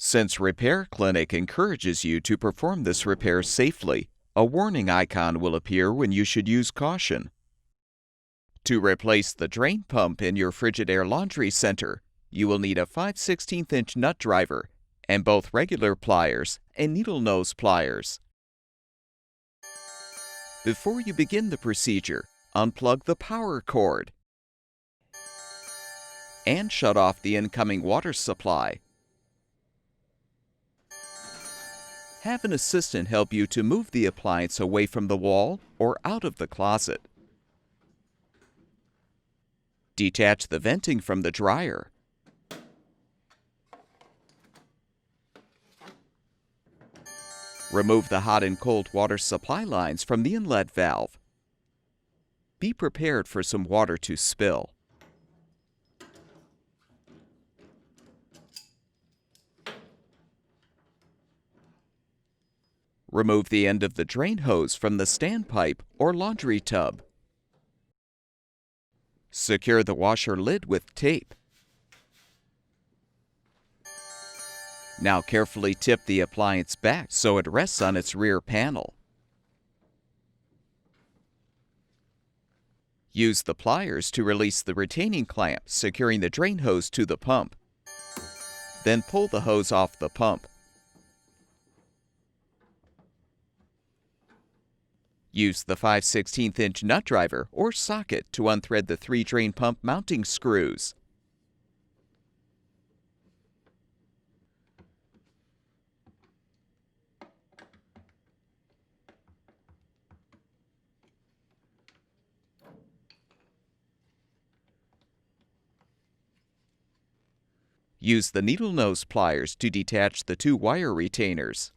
Since Repair Clinic encourages you to perform this repair safely, a warning icon will appear when you should use caution. To replace the drain pump in your Frigidaire laundry center, you will need a 5/16" nut driver and both regular pliers and needle nose pliers. Before you begin the procedure, unplug the power cord and shut off the incoming water supply. Have an assistant help you to move the appliance away from the wall or out of the closet. Detach the venting from the dryer. Remove the hot and cold water supply lines from the inlet valve. Be prepared for some water to spill. Remove the end of the drain hose from the standpipe or laundry tub. Secure the washer lid with tape. Now carefully tip the appliance back so it rests on its rear panel. Use the pliers to release the retaining clamp, securing the drain hose to the pump. Then pull the hose off the pump. Use the 5/16" nut driver or socket to unthread the 3 drain pump mounting screws. Use the needle nose pliers to detach the 2 wire retainers.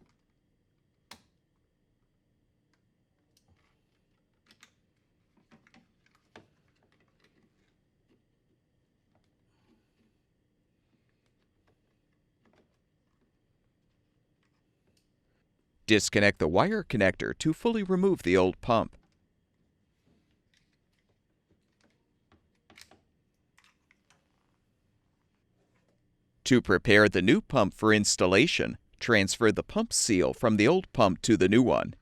Disconnect the wire connector to fully remove the old pump. To prepare the new pump for installation, transfer the pump seal from the old pump to the new one.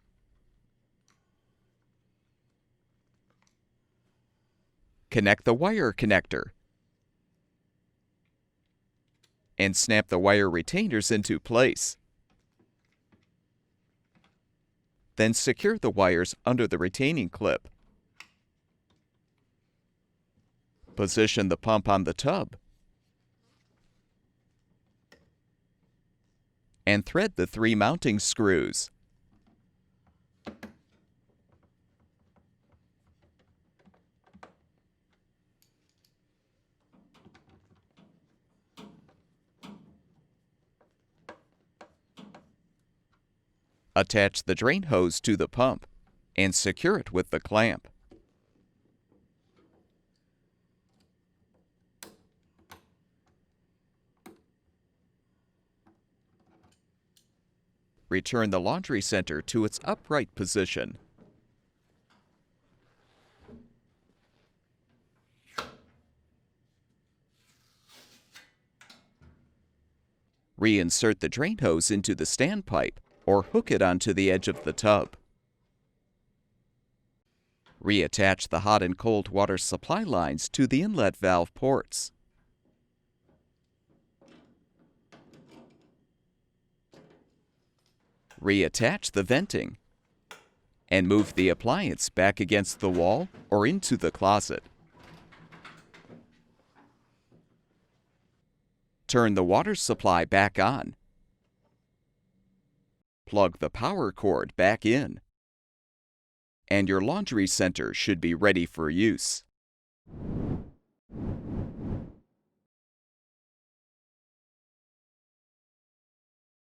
Connect the wire connector and snap the wire retainers into place. Then secure the wires under the retaining clip. Position the pump on the tub and thread the 3 mounting screws. Attach the drain hose to the pump and secure it with the clamp. Return the laundry center to its upright position. Reinsert the drain hose into the standpipe or hook it onto the edge of the tub. Reattach the hot and cold water supply lines to the inlet valve ports. Reattach the venting and move the appliance back against the wall or into the closet. Turn the water supply back on. Plug the power cord back in. And your laundry center should be ready for use.